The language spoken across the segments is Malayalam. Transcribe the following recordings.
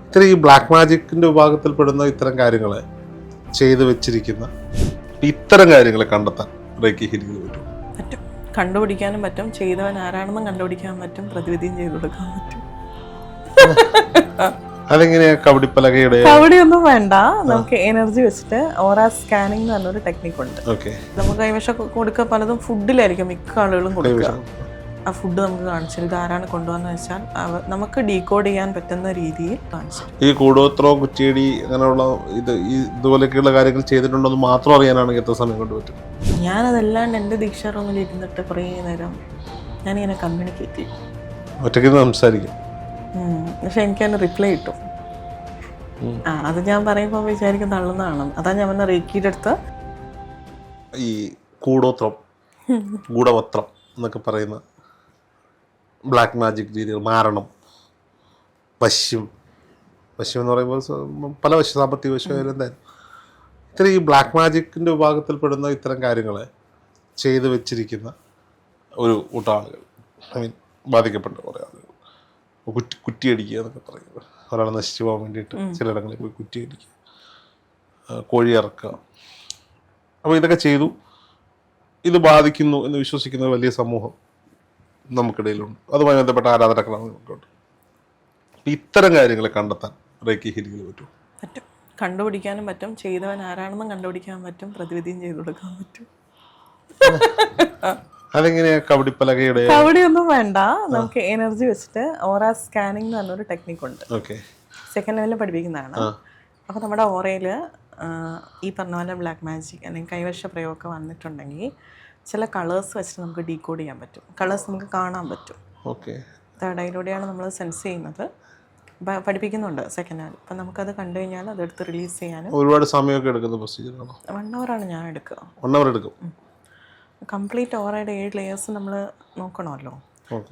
ഇത്ര ഈ ബ്ലാക്ക് മാജിക്കിന്റെ വിഭാഗത്തിൽപ്പെടുന്ന ഇത്തരം കാര്യങ്ങളെ ചെയ്തു വെച്ചിരിക്കുന്ന ഇത്തരം കാര്യങ്ങളെ കണ്ടെത്താൻ റേക്കി ഹീലിംഗിന് പറ്റും. പറ്റും, കണ്ടുപിടിക്കാനും പറ്റും, ചെയ്തവൻ ആരാണെന്നും കണ്ടുപിടിക്കാൻ പറ്റും, പ്രതിവിധിയും ചെയ്തു കൊടുക്കാൻ പറ്റും. അതെങ്ങനെയാ? കവടിപ്പലകയുടെ കവടിയൊന്നും വേണ്ട, നമുക്ക് എനർജി വെച്ചിട്ട് ഓറ സ്കാനിങ് എന്ന് പറഞ്ഞൊരു ടെക്നിക്ക് ഉണ്ട്. നമുക്ക് കൈവശം കൊടുക്കുക പലതും ഫുഡിലായിരിക്കും മിക്ക ആളുകളും കൊടുക്കുക. ആ ഫുഡ് നമുക്ക് കാണിച്ചു ഇത് ആരാണ് കൊണ്ടുവന്ന് വെച്ചാൽ നമുക്ക് ഡീകോഡ് ചെയ്യാൻ പറ്റുന്ന രീതിയിൽ കാണിച്ചു. ഈ കൂടോത്രോ കുറ്റിയടി അങ്ങനെയുള്ള ഇതുപോലെയൊക്കെയുള്ള കാര്യങ്ങൾ ചെയ്തിട്ടുണ്ടോ എന്ന് മാത്രം അറിയാനാണെങ്കിൽ എത്ര സമയം കൊണ്ട് പറ്റും? ഞാനതല്ലാണ്ട് എൻ്റെ ദീക്ഷാ റൂമിൽ ഇരുന്നിട്ട് കുറേ നേരം ഞാനിങ്ങനെ കമ്മ്യൂണിക്കേറ്റ് ചെയ്യും, ഒറ്റയ്ക്ക് സംസാരിക്കും. പക്ഷെ എനിക്കതിന് റിപ്ലൈ കിട്ടും. അത് ഞാൻ പറയുമ്പോൾ വിചാരിക്കും തള്ളുന്നതാണ്. അതാ ഞാൻ പറഞ്ഞ റേക്കിയുടെ അടുത്ത് ഈ കൂടോത്രം ഗൂഢപത്രം എന്നൊക്കെ പറയുന്ന ബ്ലാക്ക് മാജിക് രീതികൾ, മാരണം, വശ്യം എന്ന് പറയുമ്പോൾ പല വശ്യം, സാമ്പത്തിക വശ്യം എന്തായാലും ഇത്ര ഈ ബ്ലാക്ക് മാജിക്കിൻ്റെ വിഭാഗത്തിൽപ്പെടുന്ന ഇത്തരം കാര്യങ്ങളെ ചെയ്തു വെച്ചിരിക്കുന്ന ഒരു കൂട്ടം ആളുകൾ, ബാധിക്കപ്പെട്ട കുറേ ആളുകൾ. കുറ്റിയടിക്കുക എന്നൊക്കെ പറയുന്നത്, ഒരാളെ നശിച്ചു പോകാൻ വേണ്ടിയിട്ട് ചിലയിടങ്ങളിൽ പോയി കുറ്റിയടിക്കുക, കോഴി ഇറക്കുക. അപ്പോൾ ഇതൊക്കെ ചെയ്തു, ഇത് ബാധിക്കുന്നു എന്ന് വിശ്വസിക്കുന്ന വലിയ സമൂഹം നമുക്കിടയിലുണ്ട്. അതുമായി ബന്ധപ്പെട്ട ആരാധനകളാണ് നമുക്കുണ്ട്. ഇത്തരം കാര്യങ്ങളെ കണ്ടെത്താൻ റേക്കി ഹീലിംഗിന് പറ്റും. പറ്റും, കണ്ടുപിടിക്കാനും പറ്റും, ചെയ്തവൻ ആരാണെന്നും കണ്ടുപിടിക്കാൻ പറ്റും, പ്രതിവിധിയും ചെയ്തു കൊടുക്കാൻ പറ്റും. അതെങ്ങനെയാ? കവടിപ്പലകയുടെ കവടിയൊന്നും വേണ്ട, നമുക്ക് എനർജി വെച്ചിട്ട് ഓറ സ്കാനിങ് എന്ന് പറഞ്ഞൊരു ടെക്നിക്ക് ഉണ്ട്. സെക്കൻഡ് ലെവലിൽ പഠിപ്പിക്കുന്നതാണ്. അപ്പോൾ നമ്മുടെ ഓറയിൽ ഈ പറഞ്ഞ പോലെ ബ്ലാക്ക് മാജിക് അല്ലെങ്കിൽ കൈവശ പ്രയോഗമൊക്കെ വന്നിട്ടുണ്ടെങ്കിൽ ചില കളേഴ്സ് വെച്ചിട്ട് നമുക്ക് ഡീകോഡ് ചെയ്യാൻ പറ്റും. കളേഴ്സ് നമുക്ക് കാണാൻ പറ്റും. തേർഡ് ഐയിലൂടെയാണ് നമ്മൾ സെൻസ് ചെയ്യുന്നത്. പഠിപ്പിക്കുന്നുണ്ട് സെക്കൻഡ് ലെവൽ. അപ്പം നമുക്കത് കണ്ടു കഴിഞ്ഞാൽ അതെടുത്ത് റിലീസ് ചെയ്യാനും ഒരുപാട് സമയമൊക്കെ എടുക്കുന്ന പ്രൊസീജിയറാണോ? 1 hour ഞാൻ എടുക്കുക. 1 hour എടുക്കും. കംപ്ലീറ്റ് ഓറയുടെ 7 ലെയേഴ്സ് നമ്മൾ നോക്കണമല്ലോ.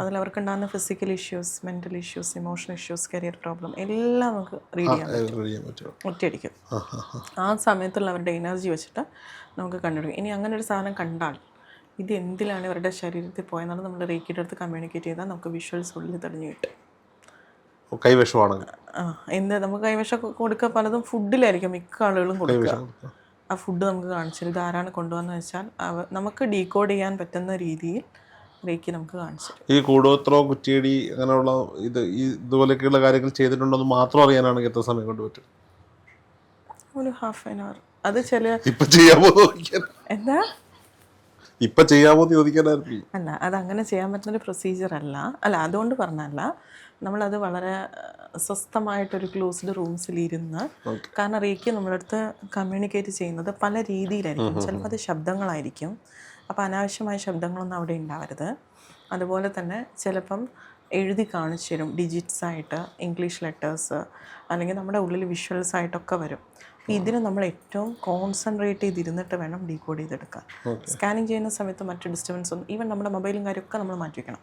അതിൽ അവർക്കുണ്ടാകുന്ന physical issues, mental issues, emotional issues, career problem എല്ലാം നമുക്ക് റീഡ് ചെയ്യാൻ പറ്റും ഒറ്റയടിക്കും. ആ സമയത്തുള്ള അവരുടെ എനർജി വെച്ചിട്ട് നമുക്ക് കണ്ടുപിടിക്കും. ഇനി അങ്ങനെ ഒരു സാധനം കണ്ടാൽ ഇത് എന്തിലാണ് ഇവരുടെ ശരീരത്തിൽ പോയെന്നാണ് നമ്മൾ റേക്കിയുടെ അടുത്ത് കമ്മ്യൂണിക്കേറ്റ് ചെയ്താൽ നമുക്ക് വിഷ്വൽസ് ഉള്ളിൽ തെളിഞ്ഞു കിട്ടും. കൈവശമാണെങ്കിൽ നമുക്ക് കൈവശം കൊടുക്കുക പലതും ഫുഡിലായിരിക്കും മിക്ക ആളുകളും കൊടുക്കുക. ആ ഫുഡ് നമുക്ക് കാണിച്ചു ഇത് ആരാണ് കൊണ്ടുവന്ന് വെച്ചാൽ നമുക്ക് ഡീകോഡ് ചെയ്യാൻ പറ്റുന്ന രീതിയിൽ റേക്കി നമുക്ക് കാണിച്ചു. ഈ കൂടോത്രോ കുറ്റിയടി അങ്ങനെയുള്ള ഇതുപോലെയൊക്കെയുള്ള കാര്യങ്ങൾ ചെയ്തിട്ടുണ്ടോ എന്ന് മാത്രം അറിയാനാണെങ്കിൽ എത്ര സമയം കൊണ്ട് പറ്റും? ഒരു ½ hour. അത് ചില എന്താ ഇപ്പൊ ചെയ്യാമോ ചോദിക്കാനായിരുന്നു. അല്ല, അതങ്ങനെ ചെയ്യാൻ പറ്റുന്നൊരു പ്രൊസീജിയർ അല്ല. അതുകൊണ്ട് പറഞ്ഞല്ല, നമ്മളത് വളരെ സ്വസ്ഥമായിട്ടൊരു ക്ലോസ്ഡ് റൂംസിലിരുന്ന്, കാരണം റേക്കി നമ്മുടെ അടുത്ത് കമ്മ്യൂണിക്കേറ്റ് ചെയ്യുന്നത് പല രീതിയിലായിരിക്കും. ചിലപ്പോൾ അത് ശബ്ദങ്ങളായിരിക്കും. അപ്പോൾ അനാവശ്യമായ ശബ്ദങ്ങളൊന്നും അവിടെ ഉണ്ടാവരുത്. അതുപോലെ തന്നെ ചിലപ്പം എഴുതി കാണിച്ചു തരും, ഡിജിറ്റ്സായിട്ട്, ഇംഗ്ലീഷ് ലെറ്റേഴ്സ്, അല്ലെങ്കിൽ നമ്മുടെ ഉള്ളിൽ വിഷ്വൽസ് ആയിട്ടൊക്കെ വരും. ഇതിന് നമ്മൾ ഏറ്റവും കോൺസെൻട്രേറ്റ് ചെയ്തിരുന്നിട്ട് വേണം ഡീകോഡ് ചെയ്തെടുക്കാൻ. സ്കാനിങ് ചെയ്യുന്ന സമയത്ത് മറ്റ് ഡിസ്റ്റർബൻസ് ഒന്നും, ഈവൻ നമ്മുടെ മൊബൈലും കാര്യമൊക്കെ നമ്മൾ മാറ്റി വയ്ക്കണം.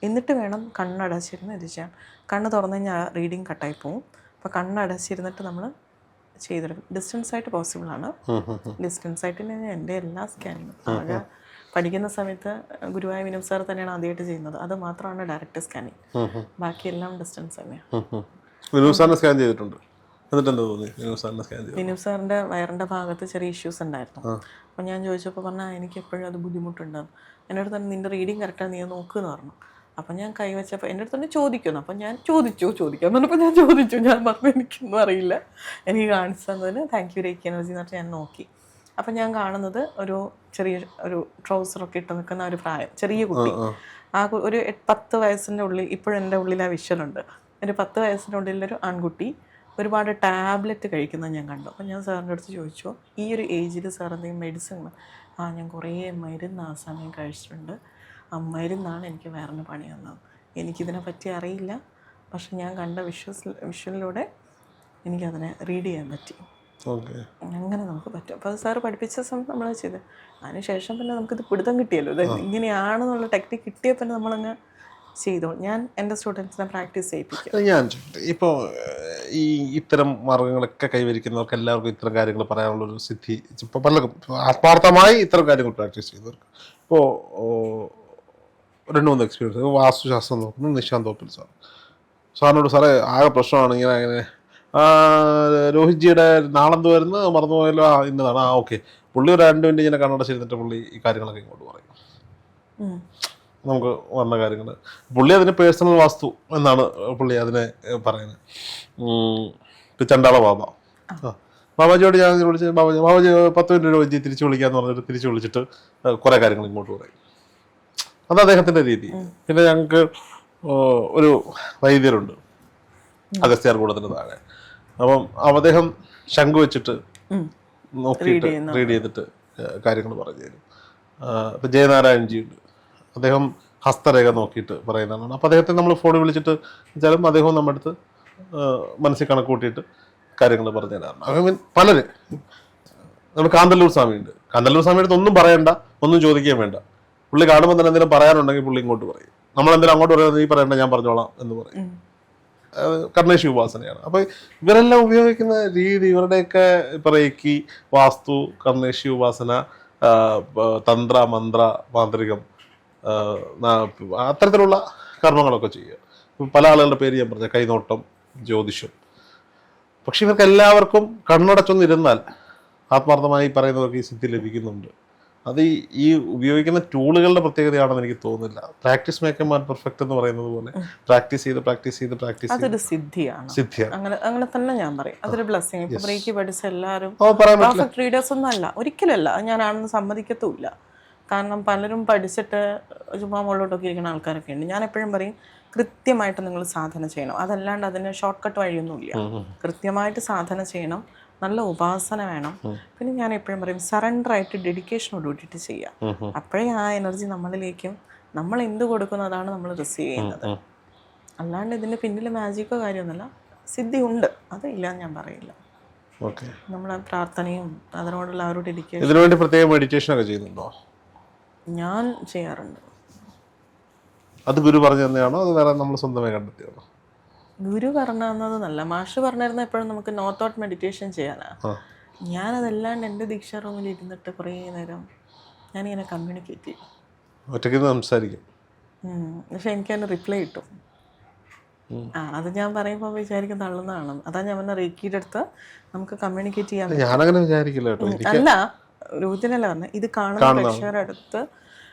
എന്നിട്ട് വേണം കണ്ണടച്ചിരുന്ന് ഇത് ചെയ്യാൻ. കണ്ണ് തുറന്നു കഴിഞ്ഞാൽ റീഡിങ് കട്ടായി പോവും. അപ്പോൾ കണ്ണടച്ചിരുന്നിട്ട് നമ്മൾ ചെയ്തെടുക്കും. ഡിസ്റ്റൻസ് ആയിട്ട് പോസിബിളാണ്. ഡിസ്റ്റൻസ് ആയിട്ട് എൻ്റെ എല്ലാ സ്കാനിങ്ങും ആകെ പഠിക്കുന്ന സമയത്ത് ഗുരുവായ വിനോദ് സാർ തന്നെയാണ് ആദ്യമായിട്ട് ചെയ്യുന്നത്. അത് മാത്രമാണ് ഡയറക്റ്റ് സ്കാനിങ്. ബാക്കിയെല്ലാം ഡിസ്റ്റൻസ് തന്നെയാണ്. വിനോദ് സാറിൻ്റെ വയറിൻ്റെ ഭാഗത്ത് ചെറിയ ഇഷ്യൂസ് ഉണ്ടായിരുന്നു. അപ്പോൾ ഞാൻ ചോദിച്ചപ്പോൾ പറഞ്ഞാൽ എനിക്ക് എപ്പോഴും അത് ബുദ്ധിമുട്ടുണ്ടാകും. എൻ്റെ അടുത്ത് തന്നെ നിൻ്റെ റീഡിങ് കറക്റ്റാണ്, നീ നോക്കുമെന്ന് പറഞ്ഞു. അപ്പം ഞാൻ കൈവച്ചപ്പോൾ എൻ്റെ അടുത്ത് തന്നെ ചോദിക്കുന്നു. അപ്പം ഞാൻ ചോദിക്കാൻ പറഞ്ഞപ്പോൾ ഞാൻ പറഞ്ഞു എനിക്കൊന്നും അറിയില്ല, എനിക്ക് കാണിച്ചു തന്നതിന് താങ്ക് യു റേക്കി എനർജി എന്ന് പറഞ്ഞിട്ട് ഞാൻ നോക്കി. അപ്പം ഞാൻ കാണുന്നത് ഒരു ട്രൗസറൊക്കെ ഇട്ട് നിൽക്കുന്ന ഒരു പ്രായം, ചെറിയ കുട്ടി. ഒരു 10 വയസ്സിൻ്റെ ഉള്ളിൽ, ഇപ്പോഴും എൻ്റെ ഉള്ളിൽ ആ വിഷ്വലുണ്ട്. ഒരു 10 വയസ്സിൻ്റെ ഉള്ളിലൊരു ആൺകുട്ടി ഒരുപാട് ടാബ്ലറ്റ് കഴിക്കുന്നത് ഞാൻ കണ്ടു. അപ്പം ഞാൻ സാറിൻ്റെ അടുത്ത് ചോദിച്ചു, ഈ ഒരു ഏജിൽ സാർ എന്തെങ്കിലും മെഡിസിൻ? ഞാൻ കുറേ മരുന്ന് ആ സമയം കഴിച്ചിട്ടുണ്ട്. ആ മരുന്നാണ് എനിക്ക് വേറെ പണി തന്നത്. എനിക്കിതിനെ പറ്റി അറിയില്ല, പക്ഷെ ഞാൻ കണ്ട വിഷ്വലിലൂടെ എനിക്കതിനെ റീഡ് ചെയ്യാൻ പറ്റി. അങ്ങനെ നമുക്ക് പറ്റും. അപ്പോൾ അത് സാറ് പഠിപ്പിച്ച സമയത്ത് നമ്മളത് ചെയ്ത്, അതിനുശേഷം പിന്നെ നമുക്കിത് പിടുത്തം കിട്ടിയല്ലോ, ഇത് ഇങ്ങനെയാണെന്നുള്ള ടെക്നിക്ക് കിട്ടിയ പിന്നെ നമ്മളങ്ങ് ചെയ്തോ. ഞാൻ എൻ്റെ സ്റ്റുഡൻസിനെ പ്രാക്ടീസ് ചെയ്യിപ്പിക്കും. ഞാൻ ഇപ്പോൾ ഈ ഇത്തരം മാർഗങ്ങളൊക്കെ കൈവരിക്കുന്നവർക്ക് എല്ലാവർക്കും ഇത്തരം കാര്യങ്ങൾ പറയാനുള്ളൊരു സിദ്ധി ഇപ്പോൾ പലർക്കും ആത്മാർത്ഥമായി ഇത്തരം കാര്യങ്ങൾ പ്രാക്ടീസ് ചെയ്യുന്നവർക്ക്. ഇപ്പോൾ 2-3 എക്സ്പീരിയൻസ് വാസ്തുശാസ്ത്രം നോക്കുന്ന നിശാന്ത് തോപ്പിൽ സാർ, സാറിനോട് സാറേ ആകെ പ്രശ്നമാണ് ഇങ്ങനെ അങ്ങനെ രോഹിത്ജിയുടെ നാളെന്ത് വരുന്നത് മറന്നുപോയല്ലോ, ഇന്നതാണ്, ഓക്കെ. പുള്ളി ഒരു 2 മിനിറ്റ് ഇങ്ങനെ കണ്ണടച്ചിരുന്നിട്ട് പുള്ളി ഈ കാര്യങ്ങളൊക്കെ ഇങ്ങോട്ട് പറയും, നമുക്ക് വന്ന കാര്യങ്ങൾ. പുള്ളി അതിന് പേഴ്സണൽ വാസ്തു എന്നാണ് പുള്ളി അതിനെ പറയുന്നത്. ഇപ്പം ചണ്ടാള ബാബ, ബാബാജിയോട് ഞാൻ വിളിച്ച് ബാബാജി 10 മിനിറ്റ് രോഹിത്ജി തിരിച്ചു വിളിക്കാന്ന് പറഞ്ഞിട്ട് തിരിച്ചു വിളിച്ചിട്ട് കുറേ കാര്യങ്ങൾ ഇങ്ങോട്ട് പറയും. അത് അദ്ദേഹത്തിൻ്റെ രീതി. പിന്നെ ഞങ്ങൾക്ക് ഒരു വൈദ്യരുണ്ട് അഗസ്ത്യാർകൂടത്തിന് താഴെ. അപ്പം അദ്ദേഹം ശംഖ് വെച്ചിട്ട് നോക്കിയിട്ട് റീഡ് ചെയ്തിട്ട് കാര്യങ്ങൾ പറഞ്ഞു തരും. ഇപ്പം ജയനാരായൺജി ഉണ്ട്, അദ്ദേഹം ഹസ്തരേഖ നോക്കിയിട്ട് പറയുന്നതാണ്. അപ്പോൾ അദ്ദേഹത്തെ നമ്മൾ ഫോണിൽ വിളിച്ചിട്ട് വെച്ചാലും അദ്ദേഹം നമ്മുടെ അടുത്ത് മനസ്സിൽ കണക്ക് കൂട്ടിയിട്ട് കാര്യങ്ങൾ പറഞ്ഞു തരാറുണ്ട്. അങ്ങനെ പലര്. നമ്മുടെ കാന്തല്ലൂർ സ്വാമിയുണ്ട്, കാന്തല്ലൂർ സ്വാമിയുടെ അടുത്ത് ഒന്നും പറയണ്ട, ഒന്നും ചോദിക്കുകയും വേണ്ട. പുള്ളി കാണുമ്പോൾ തന്നെ എന്തെങ്കിലും പറയാനുണ്ടെങ്കിൽ പുള്ളി ഇങ്ങോട്ട് പറയും. നമ്മളെന്തെങ്കിലും അങ്ങോട്ട് പറയുന്നത് നീ പറയണ്ട ഞാൻ പറഞ്ഞോളാം എന്ന് പറയും. കർണേശി ഉപാസനയാണ്. അപ്പോൾ ഇവരെല്ലാം ഉപയോഗിക്കുന്ന രീതി, ഇവരുടെയൊക്കെ ഇപ്പോൾ റേക്കി, വാസ്തു, കർണേശി ഉപാസന, തന്ത്ര, മന്ത്ര, മാന്ത്രികം, അത്തരത്തിലുള്ള കർമ്മങ്ങളൊക്കെ ചെയ്യുക. പല ആളുകളുടെ പേര് ഞാൻ പറഞ്ഞ കൈനോട്ടം, ജ്യോതിഷം. പക്ഷെ ഇവർക്ക് എല്ലാവർക്കും കണ്ണടച്ചൊന്നിരുന്നാൽ ആത്മാർത്ഥമായി പറയുന്നവർക്ക് ഈ സിദ്ധി ലഭിക്കുന്നുണ്ട്. അത് ഈ ഉപയോഗിക്കുന്ന ടൂളുകളുടെ പ്രത്യേകതയാണെന്ന് എനിക്ക് തോന്നുന്നില്ല. Practice make a man perfect എന്ന് പറയുന്നത് പോലെ പ്രാക്ടീസ് ചെയ്ത് അതൊരു സിദ്ധിയാണ്. അങ്ങനെ തന്നെ ഞാൻ പറയും, അതൊരു ബ്ലെസ്സിങ്. ഇപ്പൊ ബ്രേക്ക് പഠിച്ച എല്ലാവരും പെർഫെക്റ്റ് റീഡേഴ്സ് ഒന്നും അല്ല, ഒരിക്കലല്ല. ഞാനാണെന്ന് സമ്മതിക്കത്തുമില്ല. കാരണം പലരും പഠിച്ചിട്ട് ചുമ്മാ മുകളിലോട്ടൊക്കെ ഇരിക്കുന്ന ആൾക്കാരൊക്കെ ഉണ്ട്. ഞാൻ എപ്പോഴും പറയും കൃത്യമായിട്ട് നിങ്ങൾ സാധന ചെയ്യണം. അതല്ലാണ്ട് അതിന് ഷോർട്ട് കട്ട് വഴിയൊന്നുമില്ല. കൃത്യമായിട്ട് സാധന ചെയ്യണം, നല്ല ഉപാസന വേണം. പിന്നെ ഞാൻ എപ്പോഴും പറയും സറണ്ടർ ആയിട്ട് ഡെഡിക്കേഷനോട് കൂട്ടിയിട്ട് ചെയ്യാം. അപ്പോഴേ ആ എനർജി നമ്മളിലേക്കും നമ്മൾ എന്ത് കൊടുക്കുന്നു അതാണ് നമ്മൾ റിസീവ് ചെയ്യുന്നത്. അല്ലാണ്ട് ഇതിൻ്റെ പിന്നിൽ മാജിക്കോ കാര്യമൊന്നുമില്ല. സിദ്ധി ഉണ്ട്, അതില്ല ഞാൻ പറയില്ല. നമ്മളെ പ്രാർത്ഥനയും അതിനോടുള്ള ആ ഒരു ഡെഡിക്കേഷൻ. ഇതിനുവേണ്ടി പ്രത്യേക മെഡിറ്റേഷൻ ഒക്കെ ചെയ്യുന്നുണ്ടോ? ഞാൻ ചെയ്യാറുണ്ട്. അത് ഗുരു പറഞ്ഞു തന്നെയാണോ അത് വേറെ നമ്മൾ സ്വന്തമായി കണ്ടെത്തിയാണോ? ഗുരു പറഞ്ഞു തന്നതെന്നല്ല, മാഷ് പറഞ്ഞിരുന്ന എപ്പോഴും നമുക്ക് നോ തോട്ട് മെഡിറ്റേഷൻ ചെയ്യാനാ. ഞാനതല്ലാണ്ട് എൻ്റെ ദീക്ഷാ റൂമിൽ ഇരുന്നിട്ട് കുറേ നേരം ഞാനിങ്ങനെ കമ്മ്യൂണിക്കേറ്റ് ചെയ്യും, ഒറ്റയ്ക്ക് സംസാരിക്കും. പക്ഷെ എനിക്കതിന് റിപ്ലൈ കിട്ടും. അത് ഞാൻ പറയുമ്പോൾ വിചാരിക്കും തള്ളുന്നതാണ്. അതാ ഞാൻ പറഞ്ഞ റേക്കിയുടെ അടുത്ത് നമുക്ക് കമ്മ്യൂണിക്കേറ്റ് ചെയ്യാൻ. ഞാനങ്ങനെ വിചാരിക്കില്ല കേട്ടോ. അല്ല, രൂപത്തിനല്ല പറഞ്ഞത്, ഇത് കാണുന്ന പ്രേക്ഷകരുടെ അടുത്ത്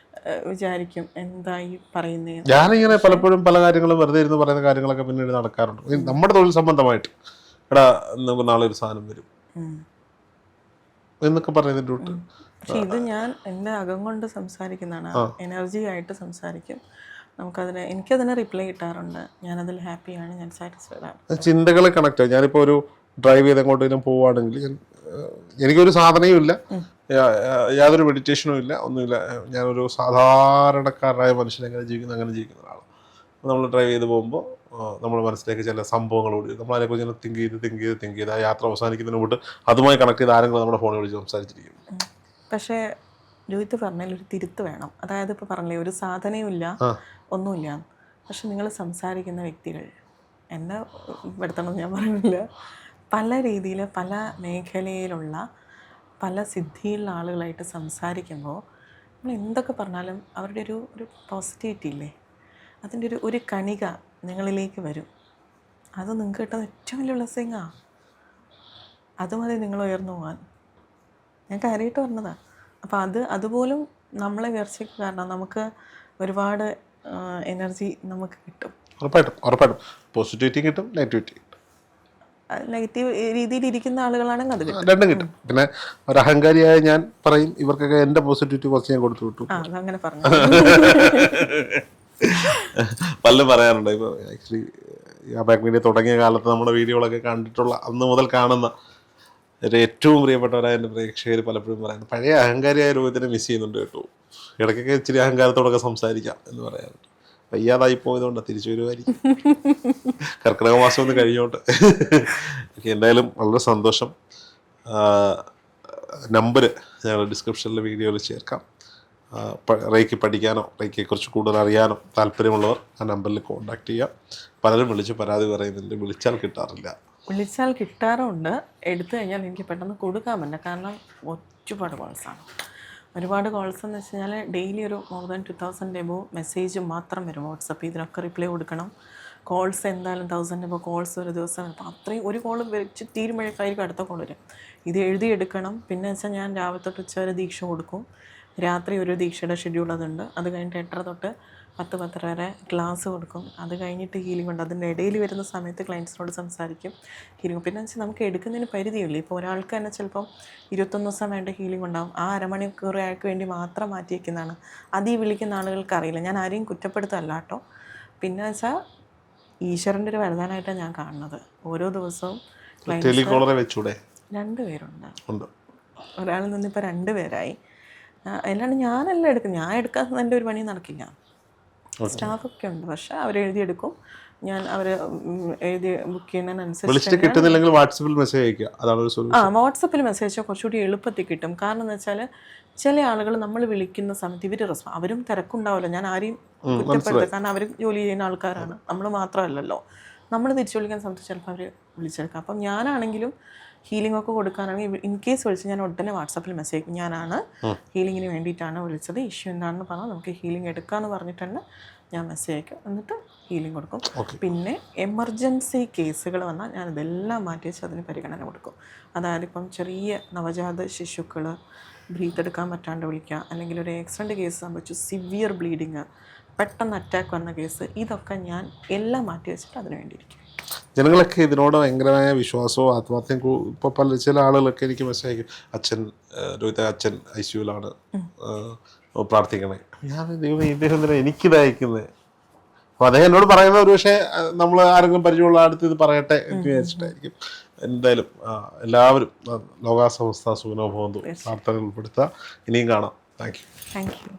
വിചാരിക്കും എന്തായി പറയുന്നേ. ഞാനിങ്ങനെ പലപ്പോഴും പല കാര്യങ്ങളും വെറുതെ ഇരുന്ന് പറയുന്ന കാര്യങ്ങളൊക്കെ പിന്നീട് നടക്കാറുണ്ട്. നമ്മുടെ തൊഴിൽ സംബന്ധമായിട്ട് എടാ നമുക്ക് നാളെ ഒരു സാധനം വരും എന്നൊക്കെ പറയുന്നതിൻ്റെ കൂട്ട്. പക്ഷെ ഇത് ഞാൻ എൻ്റെ അകം കൊണ്ട് സംസാരിക്കുന്നതാണ്, എനർജി ആയിട്ട് സംസാരിക്കും. എനിക്കതിന് റിപ്ലൈ കിട്ടാറുണ്ട്. ഞാനതിൽ ഹാപ്പിയാണ്, ഞാൻ സാറ്റിസ്ഫൈഡ് ആണ്. ചിന്തകളെ കണക്ട് ആവും. ഞാനിപ്പോൾ ഒരു ഡ്രൈവ് ചെയ്ത് എങ്ങോട്ടെങ്കിലും പോവുകയാണെങ്കിൽ എനിക്കൊരു സാധനയും ഇല്ല, യാതൊരു മെഡിറ്റേഷനും ഇല്ല, ഒന്നുമില്ല. ഞാനൊരു സാധാരണക്കാരനായ മനുഷ്യൻ എങ്ങനെ ജീവിക്കുന്നു അങ്ങനെ ജീവിക്കുന്ന ഒരാളാണ്. നമ്മൾ ഡ്രൈവ് ചെയ്ത് പോകുമ്പോൾ നമ്മൾ മനസ്സിലേക്ക് ചില സംഭവങ്ങളോട് നമ്മൾ അതിനെക്കുറിച്ച് തിങ്ക് ചെയ്ത് ആ യാത്ര അവസാനിക്കുന്നതിന് മുമ്പ് അതുമായി കണക്ട് ചെയ്ത് ആരെങ്കിലും നമ്മുടെ ഫോണിൽ വിളിച്ച് സംസാരിച്ചിരിക്കും. പക്ഷേ രോഹിത് പറഞ്ഞാൽ ഒരു തിരുത്ത് വേണം. അതായത് ഇപ്പോൾ പറഞ്ഞില്ലേ ഒരു സാധനയും ഇല്ല, ഒന്നുമില്ല. പക്ഷെ നിങ്ങൾ സംസാരിക്കുന്ന വ്യക്തികൾ, എന്നെ പെടുത്തണമെന്ന് ഞാൻ പറയുന്നില്ല, പല രീതിയിൽ പല മേഖലയിലുള്ള പല സിദ്ധിയുള്ള ആളുകളായിട്ട് സംസാരിക്കുമ്പോൾ നമ്മൾ എന്തൊക്കെ പറഞ്ഞാലും അവരുടെ ഒരു പോസിറ്റിവിറ്റി ഇല്ലേ, അതിൻ്റെ ഒരു കണിക നിങ്ങളിലേക്ക് വരും. അത് നിങ്ങൾക്ക് കിട്ടുന്ന ഏറ്റവും വലിയ ബ്ലെസ്സിങ്ങാണ്. അത് മതി നിങ്ങൾ ഉയർന്നു പോകാൻ. ഞാൻ കാര്യമായിട്ട് പറഞ്ഞതാണ്. അപ്പോൾ അതുപോലും നമ്മളെ ഉയർച്ചയ്ക്ക് കാരണം നമുക്ക് ഒരുപാട് എനർജി നമുക്ക് കിട്ടും. ഉറപ്പായിട്ടും പോസിറ്റിവിറ്റി കിട്ടും, നെഗറ്റിവിറ്റി കിട്ടും. നെഗറ്റീവ് രീതിയിൽ ഇരിക്കുന്ന ആളുകളാണെങ്കിൽ അത് രണ്ടും കിട്ടും. പിന്നെ ഒരു അഹങ്കാരിയായ ഞാൻ പറയും ഇവർക്കൊക്കെ എൻ്റെ പോസിറ്റിവിറ്റി കുറച്ച് ഞാൻ കൊടുത്തു വിട്ടു. അങ്ങനെ പറഞ്ഞു പലരും പറയാറുണ്ട്. ഇപ്പോൾ ആക്ച്വലി ആ ബാക്ക് മീഡിയ തുടങ്ങിയ കാലത്ത് നമ്മുടെ വീഡിയോകളൊക്കെ കണ്ടിട്ടുള്ള അന്ന് മുതൽ കാണുന്ന ഒരു ഏറ്റവും പ്രിയപ്പെട്ടവരായ എൻ്റെ പ്രേക്ഷകർ പലപ്പോഴും പറയുന്നത് പഴയ അഹങ്കാരിയായ രൂപത്തിനെ മിസ് ചെയ്യുന്നുണ്ട് കേട്ടോ, ഇടയ്ക്കൊക്കെ ഇച്ചിരി അഹങ്കാരത്തോടൊക്കെ സംസാരിക്കാം എന്ന് പറയാറുണ്ട്. വയ്യാതായി പോയതുകൊണ്ട് തിരിച്ചു വരുമായിരിക്കും, കർക്കിടക മാസം ഒന്ന് കഴിഞ്ഞോട്ട്. എന്തായാലും വളരെ സന്തോഷം. നമ്പർ ഞങ്ങൾ ഡിസ്ക്രിപ്ഷനിലെ വീഡിയോയിൽ ചേർക്കാം. റേക്കി പഠിക്കാനോ റേക്കിയെക്കുറിച്ച് കൂടുതൽ അറിയാനോ താല്പര്യമുള്ളവർ ആ നമ്പറിൽ കോൺടാക്ട് ചെയ്യാം. പലരും വിളിച്ച് പരാതി പറയുന്നുണ്ട്, വിളിച്ചാൽ കിട്ടാറില്ല. വിളിച്ചാൽ കിട്ടാറുണ്ട്, എടുത്തു കഴിഞ്ഞാൽ എനിക്ക് പെട്ടെന്ന് കൊടുക്കാൻ പറ്റില്ല. കാരണം ഒരുപാട് കോൾസാണ്. ഒരുപാട് കോൾസ് എന്ന് വെച്ച് കഴിഞ്ഞാൽ ഡെയിലി ഒരു മോർ ദാൻ 2000 എബോ മെസ്സേജ് മാത്രം വരും വാട്സപ്പിൽ. ഇതിനൊക്കെ റിപ്ലൈ കൊടുക്കണം. കോൾസ് എന്തായാലും 1000 ഇപ്പോൾ കോൾസ് ഒരു ദിവസം. അപ്പോൾ അത്രയും ഒരു കോൾ വെച്ച് തീരുമ്പോഴേക്കായിരിക്കും അടുത്ത കോൾ വരും. ഇത് എഴുതിയെടുക്കണം. പിന്നെ വെച്ചാൽ ഞാൻ രാവിലെ തൊട്ട് ഉച്ച വരെ ദീക്ഷ കൊടുക്കും. രാത്രി ഒരു ദീക്ഷയുടെ ഷെഡ്യൂൾ അതുണ്ട്. അത് കഴിഞ്ഞിട്ട് 8:30 തൊട്ട് 10-10:30 വരെ ക്ലാസ് കൊടുക്കും. അത് കഴിഞ്ഞിട്ട് ഹീലിംഗ് ഉണ്ട്. അതിൻ്റെ ഇടയിൽ വരുന്ന സമയത്ത് ക്ലയൻസിനോട് സംസാരിക്കും, ഹീലിംഗ്. പിന്നെ വെച്ചാൽ നമുക്ക് എടുക്കുന്നതിന് പരിധിയില്ല. ഇപ്പോൾ ഒരാൾക്ക് തന്നെ ചിലപ്പം 21 ദിവസം വേണ്ട ഹീലിംഗ് ഉണ്ടാവും. ആ അരമണിക്കൂർ അയാൾക്ക് വേണ്ടി മാത്രം മാറ്റി വയ്ക്കുന്നതാണ്. അത് ഈ വിളിക്കുന്ന ആളുകൾക്ക് അറിയില്ല. ഞാൻ ആരെയും കുറ്റപ്പെടുത്തല്ല കേട്ടോ. പിന്നെ വെച്ചാൽ ഈശ്വരൻ്റെ ഒരു വരദാനമായിട്ടാണ് ഞാൻ കാണുന്നത്. ഓരോ ദിവസവും ടെലികോളറെ വെച്ചൂടെ? 2 പേരുണ്ട്. ഒരാളിൽ നിന്നിപ്പോൾ 2 പേരായി. അല്ലാണ്ട് ഞാനല്ല എടുക്കും. ഞാൻ എടുക്കാത്ത എൻ്റെ ഒരു പണി നടക്കില്ല. സ്റ്റാഫൊക്കെ ഉണ്ട്, പക്ഷെ അവർ എഴുതിയെടുക്കും. ഞാൻ അവർ എഴുതി ബുക്ക് ചെയ്യുന്നതിനനുസരിച്ച് കിട്ടുന്നില്ലെങ്കിൽ വാട്സപ്പിൽ മെസ്സേജ് അയക്കുക. അതാണ് ഒരു സൊല്യൂഷൻ. വാട്സപ്പിൽ മെസ്സേജ് കുറച്ചുകൂടി എളുപ്പത്തിൽ കിട്ടും. കാരണം എന്ന് വെച്ചാൽ ചില ആളുകൾ നമ്മൾ വിളിക്കുന്ന സമയത്ത് ഇവർ അവരും തിരക്കുണ്ടാവില്ല. ഞാൻ ആരെയും കുറ്റപ്പെടുത്തുക, കാരണം അവർ ജോലി ചെയ്യുന്ന ആൾക്കാരാണ്, നമ്മൾ മാത്രമല്ലല്ലോ. നമ്മൾ തിരിച്ചു വിളിക്കുന്ന സമയത്ത് ചിലപ്പോൾ അവർ വിളിച്ചെടുക്കാം. അപ്പം ഞാനാണെങ്കിലും ഹീലിംഗ് ഒക്കെ കൊടുക്കാനാണെങ്കിൽ ഇൻ കേസ് വിളിച്ച് ഞാൻ ഉടനെ വാട്സപ്പിൽ മെസ്സേജ് അയക്കും, ഞാനാണ് ഹീലിങ്ങിന് വേണ്ടിയിട്ടാണ് വിളിച്ചത്, ഇഷ്യൂ എന്താണെന്ന് പറഞ്ഞാൽ നമുക്ക് ഹീലിംഗ് എടുക്കാമെന്ന് പറഞ്ഞിട്ട് തന്നെ ഞാൻ മെസ്സേജ് അയക്കും. എന്നിട്ട് ഹീലിംഗ് കൊടുക്കും. പിന്നെ എമർജൻസി കേസുകൾ വന്നാൽ ഞാൻ ഇതെല്ലാം മാറ്റി വെച്ച് അതിന് പരിഗണന കൊടുക്കും. അതായത് ഇപ്പം ചെറിയ നവജാത ശിശുക്കൾ ബ്രീത്ത് എടുക്കാൻ പറ്റാണ്ട് വിളിക്കുക, അല്ലെങ്കിൽ ഒരു ആക്സിഡൻറ്റ് കേസ് സംഭവിച്ചു, സിവിയർ ബ്ലീഡിങ്, പെട്ടെന്ന് അറ്റാക്ക് വന്ന കേസ്, ഇതൊക്കെ ഞാൻ എല്ലാം മാറ്റി വെച്ചിട്ട് അതിന് വേണ്ടിയിരിക്കും. ജനങ്ങളൊക്കെ ഇതിനോട് ഭയങ്കരമായ വിശ്വാസവും ആത്മാർത്ഥ്യം. ഇപ്പോൾ ചില ആളുകളൊക്കെ എനിക്ക് മെസ്സേജ് അയക്കും, രോഹിത അച്ഛൻ ICUവിലാണ്, പ്രാർത്ഥിക്കണേ. ഞാൻ ദൈവം ഇദ്ദേഹം തന്നെ എനിക്കിത് അയക്കുന്നത്. അപ്പോൾ അദ്ദേഹം എന്നോട് പറയുന്നത് ഒരു പക്ഷേ നമ്മൾ ആരെങ്കിലും പരിചയമുള്ള അടുത്ത് ഇത് പറയട്ടെ എന്ന് വിചാരിച്ചിട്ടായിരിക്കും. എന്തായാലും എല്ലാവരും ലോകാസമസ്ത സുഖിനോ ഭവന്തു പ്രാർത്ഥനകൾ ഉൾപ്പെടുത്തുക. ഇനിയും കാണാം. Thank you.